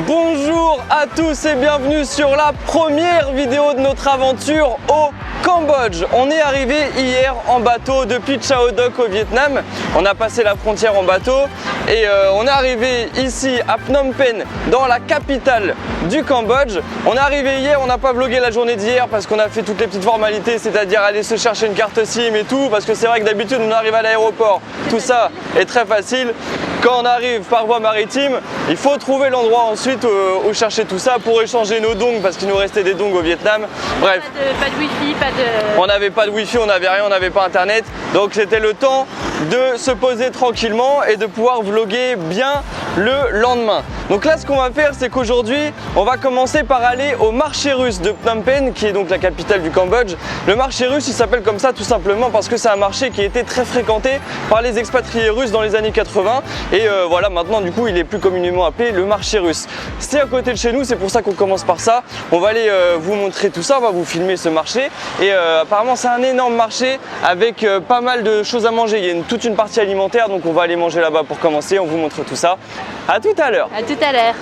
Bonjour à tous et bienvenue sur la première vidéo de notre aventure au Cambodge. On est arrivé hier en bateau depuis Chao Doc au Vietnam. On a passé la frontière en bateau et on est arrivé ici à Phnom Penh, dans la capitale du Cambodge. On est arrivé hier, on n'a pas vlogué la journée d'hier parce qu'on a fait toutes les petites formalités, c'est-à-dire aller se chercher une carte SIM et tout, parce que c'est vrai que d'habitude on arrive à l'aéroport, tout ça est très facile. Quand on arrive par voie maritime, il faut trouver l'endroit ensuite où chercher tout ça pour échanger nos dongs parce qu'il nous restait des dongs au Vietnam. Bref, pas de wifi, pas de... On n'avait pas de wifi, on n'avait rien, on n'avait pas internet. Donc c'était le temps de se poser tranquillement et de pouvoir vlogger bien le lendemain. Donc là ce qu'on va faire, c'est qu'aujourd'hui on va commencer par aller au marché russe de Phnom Penh, qui est donc la capitale du Cambodge. Le marché russe, il s'appelle comme ça tout simplement parce que c'est un marché qui a été très fréquenté par les expatriés russes dans les années 80 et voilà, maintenant du coup il est plus communément appelé le marché russe. C'est à côté de chez nous, c'est pour ça qu'on commence par ça. On va aller vous montrer tout ça, on va vous filmer ce marché et apparemment c'est un énorme marché avec pas mal de choses à manger. Il y a toute une partie alimentaire, donc on va aller manger là-bas pour commencer, on vous montre tout ça. À tout à l'heure. À tout à l'heure.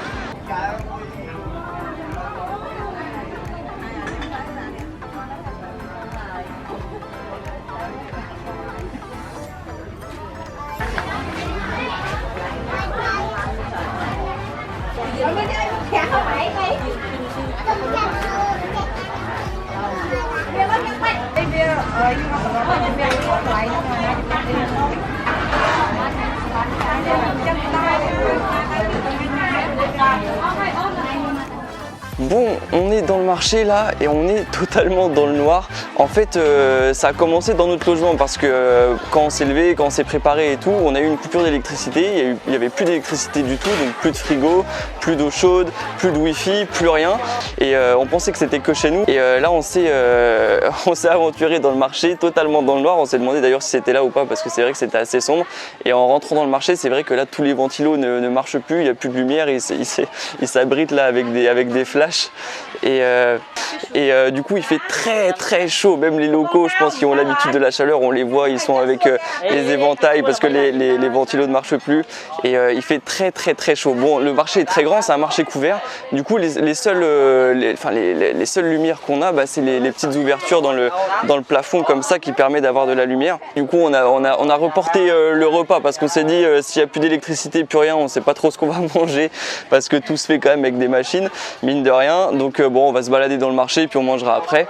Bon, on est dans le marché là et on est totalement dans le noir. En fait, ça a commencé dans notre logement parce que quand on s'est levé, quand on s'est préparé et tout, on a eu une coupure d'électricité. Il n'y avait plus d'électricité du tout, donc plus de frigo, plus d'eau chaude, plus de wifi, plus rien. Et on pensait que c'était que chez nous. Et là, on s'est aventuré dans le marché, totalement dans le noir. On s'est demandé d'ailleurs si c'était là ou pas parce que c'est vrai que c'était assez sombre. Et en rentrant dans le marché, c'est vrai que là, tous les ventilos ne marchent plus, il n'y a plus de lumière. Ils s'abritent là avec des flashs. Et du coup il fait très chaud, même les locaux je pense qui ont l'habitude de la chaleur, on les voit, ils sont avec les éventails parce que les ventilos ne marchent plus et il fait très chaud. Bon, le marché est très grand, c'est un marché couvert, du coup les seules lumières qu'on a, c'est les petites ouvertures dans le plafond comme ça qui permet d'avoir de la lumière. Du coup on a reporté le repas parce qu'on s'est dit s'il n'y a plus d'électricité, plus rien, on ne sait pas trop ce qu'on va manger parce que tout se fait quand même avec des machines, mine de rien. Donc bon, on va se balader dans le marché puis on mangera après.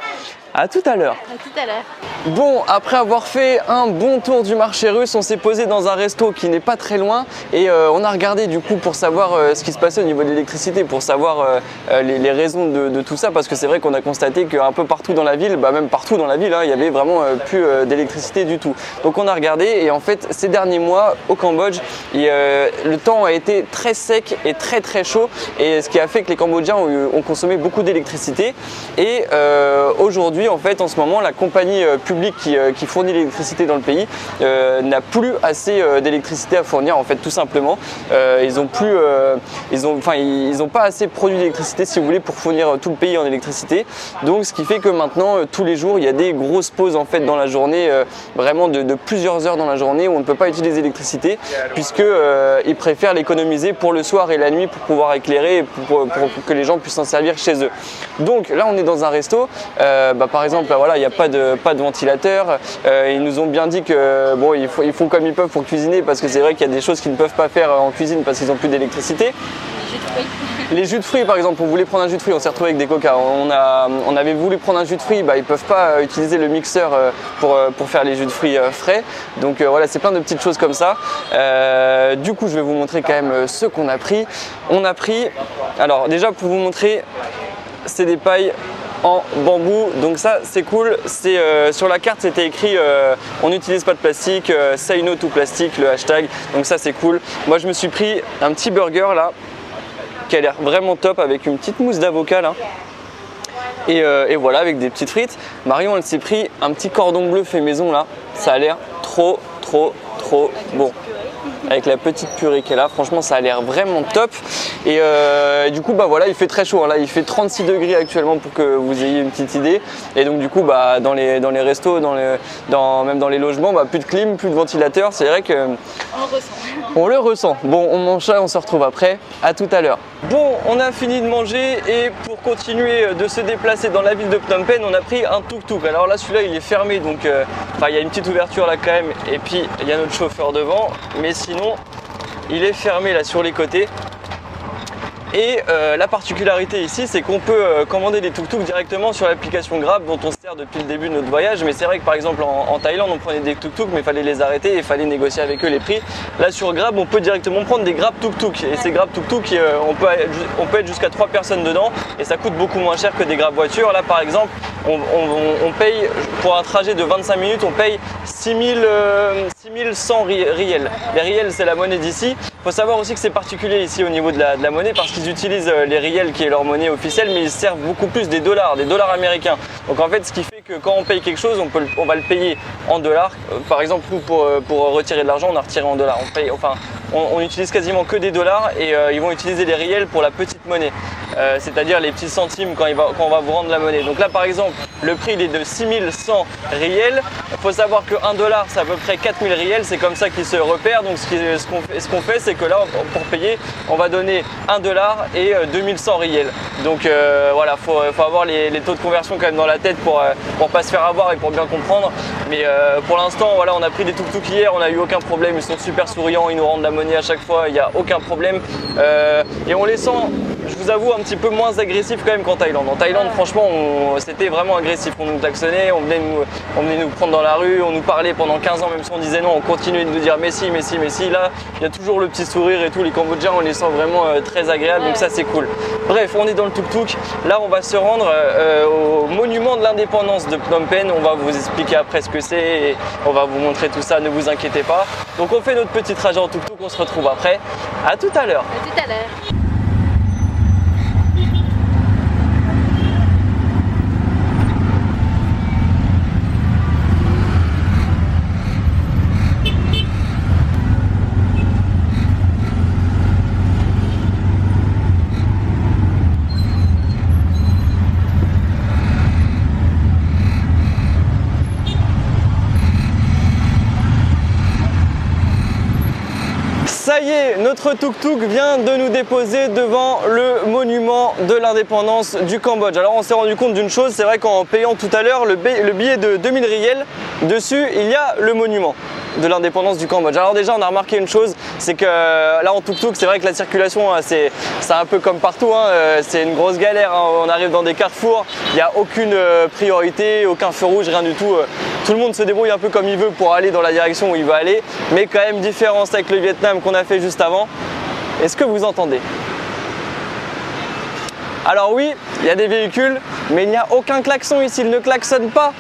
À tout à l'heure. À tout à l'heure. Bon, après avoir fait un bon tour du marché russe, on s'est posé dans un resto qui n'est pas très loin et on a regardé du coup pour savoir ce qui se passait au niveau de l'électricité, pour savoir les raisons de tout ça, parce que c'est vrai qu'on a constaté qu'un peu partout dans la ville, même partout dans la ville, il y avait vraiment plus d'électricité du tout. Donc on a regardé et en fait ces derniers mois au Cambodge, le temps a été très sec et très chaud, et ce qui a fait que les Cambodgiens ont consommé beaucoup d'électricité et aujourd'hui en fait en ce moment la compagnie publique qui fournit l'électricité dans le pays n'a plus assez d'électricité à fournir en fait, tout simplement. Ils n'ont pas assez produit d'électricité si vous voulez pour fournir tout le pays en électricité. Donc ce qui fait que maintenant tous les jours il y a des grosses pauses en fait dans la journée, vraiment de plusieurs heures dans la journée où on ne peut pas utiliser l'électricité puisque ils préfèrent l'économiser pour le soir et la nuit pour pouvoir éclairer et pour que les gens puissent s'en servir chez eux. Donc là on est dans un resto, par exemple là, voilà, il n'y a pas de ventilateur, ils nous ont bien dit que bon, ils font comme ils peuvent pour cuisiner parce que c'est vrai qu'il y a des choses qu'ils ne peuvent pas faire en cuisine parce qu'ils n'ont plus d'électricité. Les jus de fruits par exemple, on voulait prendre un jus de fruits, on s'est retrouvé avec des coca. On avait voulu prendre un jus de fruits, ils ne peuvent pas utiliser le mixeur pour faire les jus de fruits frais. Donc voilà, c'est plein de petites choses comme ça. Du coup je vais vous montrer quand même ce qu'on a pris. On a pris, alors déjà pour vous montrer, c'est des pailles en bambou, donc ça c'est cool. C'est sur la carte c'était écrit on n'utilise pas de plastique, say no to plastique, le hashtag, donc ça c'est cool. Moi je me suis pris un petit burger là qui a l'air vraiment top avec une petite mousse d'avocat là et voilà, avec des petites frites. Marion elle s'est pris un petit cordon bleu fait maison là, ça a l'air trop bon. avec la petite purée qu'elle a. Franchement, ça a l'air vraiment top. Et du coup, bah voilà, il fait très chaud. Hein. Là, il fait 36 degrés actuellement pour que vous ayez une petite idée. Et donc, du coup, bah, dans les restos, même dans les logements, bah, plus de clim, plus de ventilateur. C'est vrai que On le ressent. on le ressent. Bon, on mange ça, on se retrouve après. À tout à l'heure. Bon, on a fini de manger et pour continuer de se déplacer dans la ville de Phnom Penh, on a pris un tuk-tuk. Alors là, celui-là, il est fermé, donc il y a une petite ouverture là quand même. Et puis, il y a notre chauffeur devant. Mais sinon, il est fermé là sur les côtés. Et la particularité ici, c'est qu'on peut commander des tuk-tuk directement sur l'application Grab dont on se sert depuis le début de notre voyage. Mais c'est vrai que par exemple en Thaïlande, on prenait des tuk-tuk, mais il fallait les arrêter et il fallait négocier avec eux les prix. Là sur Grab, on peut directement prendre des Grab tuk-tuk. Et ces Grab tuk-tuk, on peut être jusqu'à 3 personnes dedans et ça coûte beaucoup moins cher que des Grab voitures. Là par exemple, on paye pour un trajet de 25 minutes, on paye 6100 riels. Les riels, c'est la monnaie d'ici. Il faut savoir aussi que c'est particulier ici au niveau de la monnaie parce qu'ils utilisent les riels qui est leur monnaie officielle, mais ils servent beaucoup plus des dollars américains. Donc en fait, ce qui fait que quand on paye quelque chose, on va le payer en dollars. Par exemple, nous, pour retirer de l'argent, on a retiré en dollars. On utilise quasiment que des dollars et ils vont utiliser les riels pour la petite monnaie, c'est-à-dire les petits centimes quand on va vous rendre la monnaie. Donc là, par exemple, le prix il est de 6100 riels. Il faut savoir que 1 dollar, c'est à peu près 4000 riels. C'est comme ça qu'ils se repèrent. Donc ce qu'on fait, c'est que là, pour payer, on va donner 1 dollar et 2100 riels. Donc voilà, faut avoir les taux de conversion quand même dans la tête pour pas se faire avoir et pour bien comprendre. Mais pour l'instant, voilà, on a pris des tuk-tuk hier, on n'a eu aucun problème. Ils sont super souriants, ils nous rendent la monnaie à chaque fois, il n'y a aucun problème. Et on les sent, je vous avoue, un petit peu moins agressifs quand même qu'en Thaïlande. En Thaïlande, franchement, c'était vraiment agressif. On nous klaxonnait, on venait nous prendre dans la rue, on nous parlait pendant 15 ans, même si on disait non, on continuait de nous dire mais si, mais si, mais si. Là, il y a toujours le petit sourire et tout. Les Cambodgiens, on les sent vraiment très agréables, donc ça c'est cool. Bref, on est dans le tuk-tuk. Là, on va se rendre au monument de l'indépendance de Phnom Penh. On va vous expliquer après ce que c'est et on va vous montrer tout ça, ne vous inquiétez pas. Donc on fait notre petit trajet en tuk-tuk, on se retrouve après. À tout à l'heure. À tout à l'heure. Ça y est, notre tuk-tuk vient de nous déposer devant le monument de l'indépendance du Cambodge. Alors on s'est rendu compte d'une chose, c'est vrai qu'en payant tout à l'heure le billet de 2000 riels, dessus il y a le monument de l'indépendance du Cambodge. Alors déjà on a remarqué une chose, c'est que là en tuk-tuk c'est vrai que la circulation c'est un peu comme partout, c'est une grosse galère, on arrive dans des carrefours, il n'y a aucune priorité, aucun feu rouge, rien du tout. Tout le monde se débrouille un peu comme il veut pour aller dans la direction où il veut aller, mais quand même différence avec le Vietnam qu'on a fait juste avant. Est-ce que vous entendez? Alors oui, il y a des véhicules, mais il n'y a aucun klaxon ici, ils ne klaxonnent pas.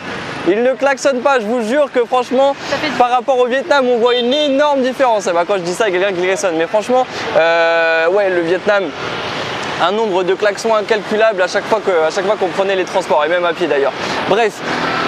Ils ne klaxonnent pas, je vous jure que franchement, par rapport au Vietnam, on voit une énorme différence. Quand je dis ça, il y a quelqu'un qui klaxonne, mais franchement, ouais, le Vietnam, un nombre de klaxons incalculable à chaque fois qu'on prenait les transports, et même à pied d'ailleurs. Bref,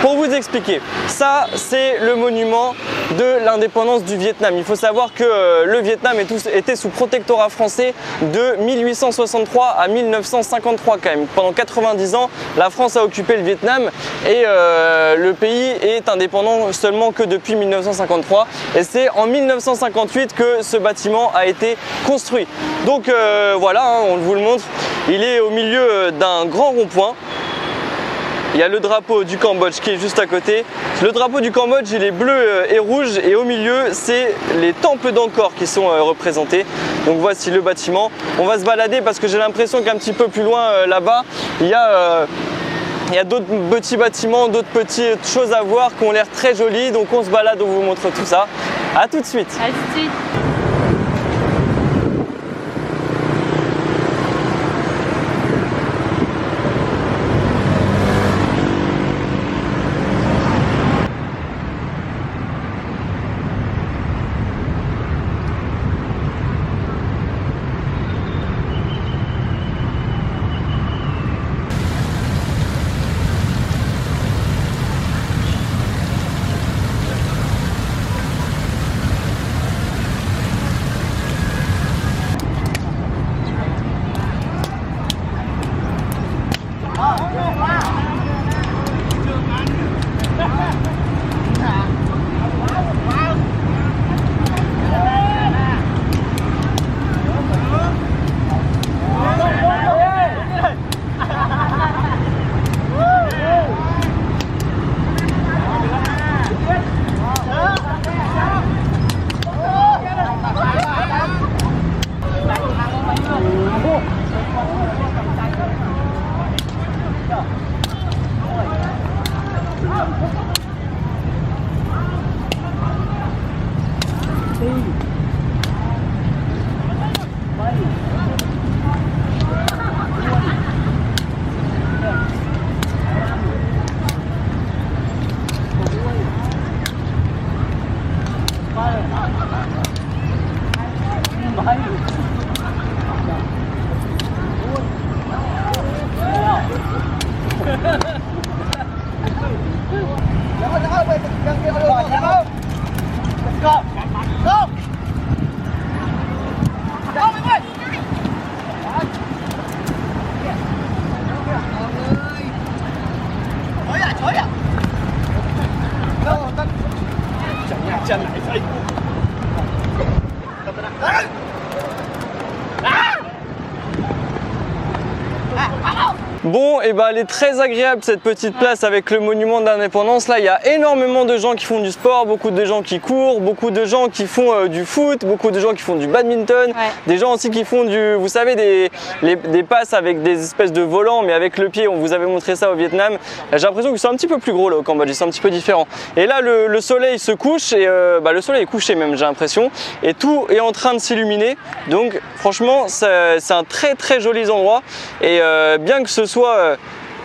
pour vous expliquer, ça c'est le monument de l'indépendance du Vietnam. Il faut savoir que le Vietnam était sous protectorat français de 1863 à 1953 quand même. Pendant 90 ans, la France a occupé le Vietnam et le pays est indépendant seulement que depuis 1953. Et c'est en 1958 que ce bâtiment a été construit. Donc voilà, on vous le montre, il est au milieu d'un grand rond-point. Il y a le drapeau du Cambodge qui est juste à côté. Le drapeau du Cambodge, il est bleu et rouge et au milieu, c'est les temples d'Angkor qui sont représentés. Donc voici le bâtiment. On va se balader parce que j'ai l'impression qu'un petit peu plus loin là-bas, il y a d'autres petits bâtiments, d'autres petites choses à voir qui ont l'air très jolies. Donc on se balade, on vous montre tout ça. A tout de suite. À tout de suite. Bon, et bah elle est très agréable cette petite place avec le monument de l'indépendance. Là, il y a énormément de gens qui font du sport, beaucoup de gens qui courent, beaucoup de gens qui font du foot, beaucoup de gens qui font du badminton, des gens aussi qui font vous savez, des passes avec des espèces de volants, mais avec le pied. On vous avait montré ça au Vietnam. J'ai l'impression qu'ils sont un petit peu plus gros là au Cambodge, ils sont un petit peu différents. Et là, le soleil se couche, et le soleil est couché même, j'ai l'impression, et tout est en train de s'illuminer. Donc, franchement, c'est un très très joli endroit. Et bien que ce soit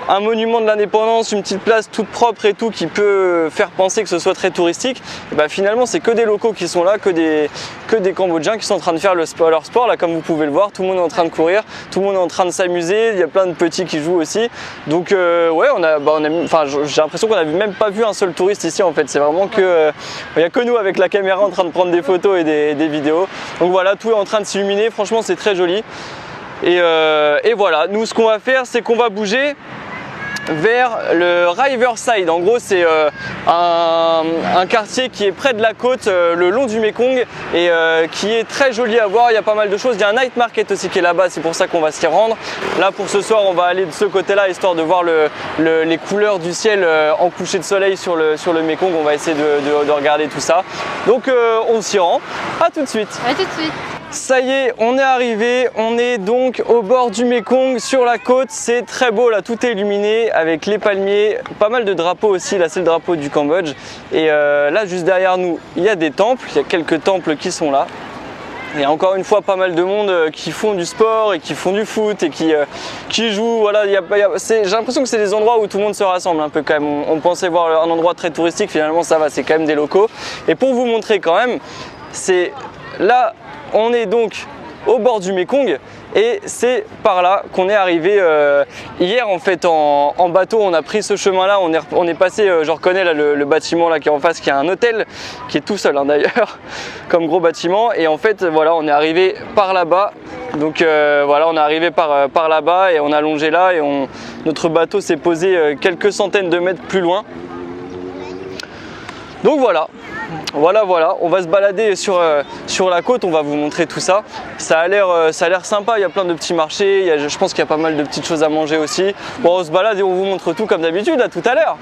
un monument de l'indépendance, une petite place toute propre et tout qui peut faire penser que ce soit très touristique, et bah finalement c'est que des locaux qui sont là, que des Cambodgiens qui sont en train de faire leur sport là, comme vous pouvez le voir, tout le monde est en train de courir, tout le monde est en train de s'amuser, il y a plein de petits qui jouent aussi. Donc ouais, j'ai l'impression qu'on n'a même pas vu un seul touriste ici en fait, c'est vraiment que il n'y a que nous avec la caméra en train de prendre des photos et des vidéos. Donc voilà, tout est en train de s'illuminer, franchement c'est très joli. Et voilà, nous ce qu'on va faire, c'est qu'on va bouger vers le Riverside. En gros, c'est un quartier qui est près de la côte, le long du Mekong, et qui est très joli à voir. Il y a pas mal de choses. Il y a un night market aussi qui est là-bas, c'est pour ça qu'on va s'y rendre. Là, pour ce soir, on va aller de ce côté-là, histoire de voir les couleurs du ciel en coucher de soleil sur le Mekong. On va essayer de regarder tout ça. Donc, on s'y rend. À tout de suite. À tout de suite. Ça y est, on est arrivé, on est donc au bord du Mekong, sur la côte, c'est très beau là, tout est illuminé avec les palmiers, pas mal de drapeaux aussi, là c'est le drapeau du Cambodge. Et là juste derrière nous, il y a des temples, il y a quelques temples qui sont là. Et encore une fois, pas mal de monde qui font du sport et qui font du foot et qui jouent. Voilà, j'ai l'impression que c'est des endroits où tout le monde se rassemble un peu quand même. On pensait voir un endroit très touristique, finalement ça va, c'est quand même des locaux. Et pour vous montrer quand même, c'est là, on est donc au bord du Mekong et c'est par là qu'on est arrivé hier en fait en bateau. On a pris ce chemin là, on est passé, je reconnais là le bâtiment là qui est en face, qui est un hôtel qui est tout seul hein, d'ailleurs comme gros bâtiment, et en fait voilà, on est arrivé par là-bas. Donc voilà, on est arrivé par là-bas et on a longé là, et notre bateau s'est posé quelques centaines de mètres plus loin. Donc voilà, on va se balader sur la côte, on va vous montrer tout ça. Ça a l'air sympa, il y a plein de petits marchés, je pense qu'il y a pas mal de petites choses à manger aussi. Bon, on se balade et on vous montre tout comme d'habitude, à tout à l'heure.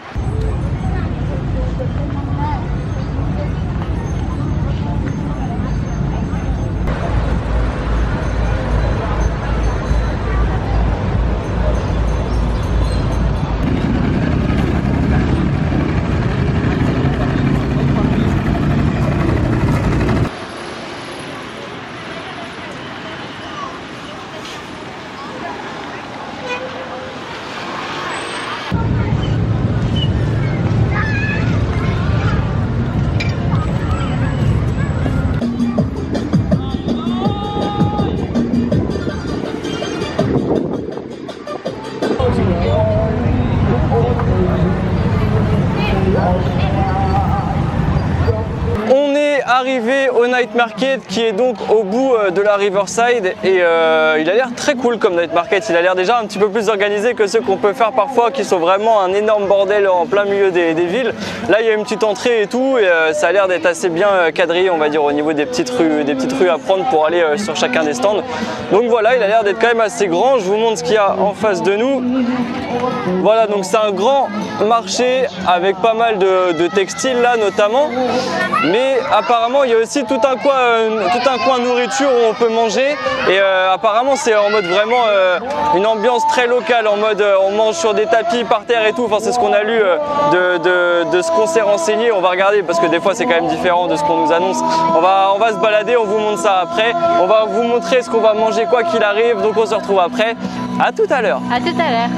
arrivé au Night Market qui est donc au bout de la Riverside et il a l'air très cool comme Night Market. Il a l'air déjà un petit peu plus organisé que ceux qu'on peut faire parfois qui sont vraiment un énorme bordel en plein milieu des villes. Là il y a une petite entrée et tout et ça a l'air d'être assez bien quadrillé, on va dire, au niveau des petites rues à prendre pour aller sur chacun des stands. Donc voilà, il a l'air d'être quand même assez grand. Je vous montre ce qu'il y a en face de nous. Voilà, donc c'est un grand marché avec pas mal de textiles là notamment, mais apparemment il y a aussi tout un coin nourriture où on peut manger et apparemment c'est en mode vraiment une ambiance très locale, en mode on mange sur des tapis par terre et tout. Enfin c'est ce qu'on a lu de ce qu'on s'est renseigné. On va regarder parce que des fois c'est quand même différent de ce qu'on nous annonce. On va se balader, on vous montre ça après. On va vous montrer ce qu'on va manger quoi qu'il arrive, donc on se retrouve après. À tout à l'heure. À tout à l'heure.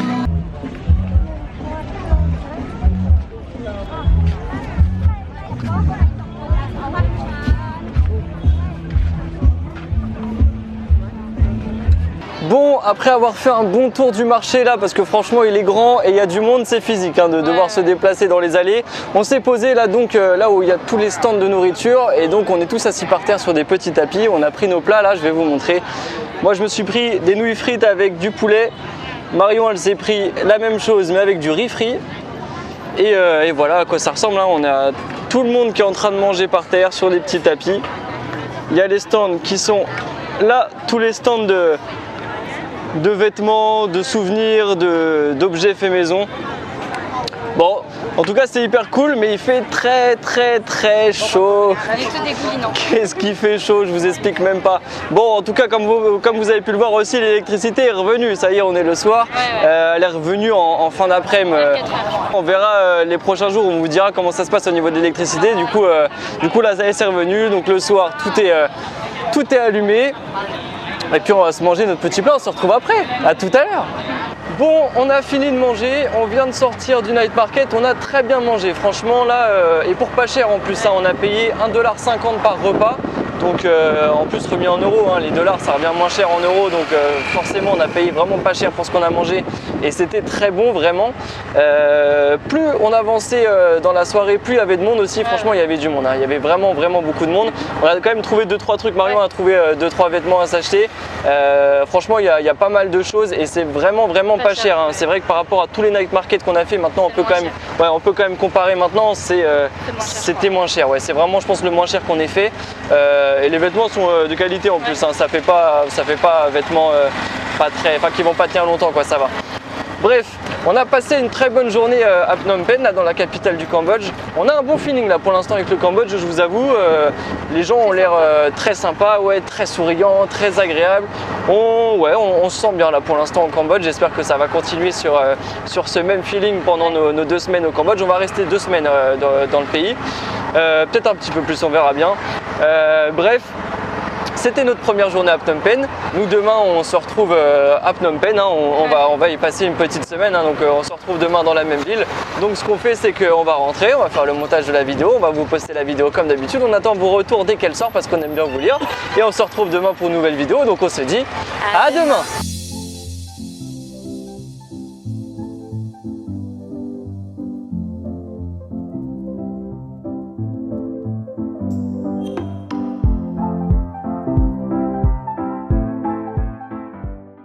Bon, après avoir fait un bon tour du marché là, parce que franchement il est grand et il y a du monde, c'est physique de devoir se déplacer dans les allées. On s'est posé là donc là où il y a tous les stands de nourriture et donc on est tous assis par terre sur des petits tapis. On a pris nos plats là, je vais vous montrer. Moi je me suis pris des nouilles frites avec du poulet. Marion elle s'est pris la même chose mais avec du riz frit. Et voilà à quoi ça ressemble. On a tout le monde qui est en train de manger par terre sur des petits tapis. Il y a les stands qui sont là, tous les stands de vêtements, de souvenirs, d'objets faits maison. Bon, en tout cas c'est hyper cool, mais il fait très chaud. Avec ce dégoulinant. Qu'est-ce qui fait chaud, je vous explique même pas. Bon, en tout cas comme vous avez pu le voir aussi, l'électricité est revenue. Ça y est, on est le soir. Elle est revenue en fin d'après-midi. On verra les prochains jours, on vous dira comment ça se passe au niveau de l'électricité. Du coup là ça y est, c'est revenu. Donc le soir tout est allumé. Et puis on va se manger notre petit plat, on se retrouve après. À tout à l'heure. Bon, on a fini de manger, on vient de sortir du Night Market, on a très bien mangé. Franchement là, et pour pas cher en plus, on a payé 1,50 $ par repas. Donc en plus remis en euros, les dollars ça revient moins cher en euros, donc forcément on a payé vraiment pas cher pour ce qu'on a mangé et c'était très bon vraiment. Plus on avançait dans la soirée, plus il y avait de monde aussi. Franchement il y avait du monde, il y avait vraiment beaucoup de monde. On a quand même trouvé 2-3 trucs, Marion a trouvé 2-3 vêtements à s'acheter. Franchement il y a pas mal de choses et c'est vraiment pas cher. C'est vrai que par rapport à tous les night markets qu'on a fait maintenant, on peut quand même comparer maintenant. C'était moins cher. Ouais, c'est vraiment je pense le moins cher qu'on ait fait. Et les vêtements sont de qualité en plus, ça fait pas vêtements qui vont pas tenir longtemps, quoi, ça va. Bref, on a passé une très bonne journée à Phnom Penh, là, dans la capitale du Cambodge. On a un bon feeling là pour l'instant avec le Cambodge, je vous avoue. Les gens ont l'air très sympas, très souriants, très agréables. On se sent bien là pour l'instant au Cambodge. J'espère que ça va continuer sur ce même feeling pendant nos 2 semaines au Cambodge. On va rester 2 semaines dans le pays. Peut-être un petit peu plus, on verra bien. Bref. C'était notre première journée à Phnom Penh. Nous demain on se retrouve à Phnom Penh, on va y passer une petite semaine, donc on se retrouve demain dans la même ville. Donc ce qu'on fait c'est qu'on va rentrer, on va faire le montage de la vidéo, on va vous poster la vidéo comme d'habitude. On attend vos retours dès qu'elle sort parce qu'on aime bien vous lire. Et on se retrouve demain pour une nouvelle vidéo, donc on se dit à demain.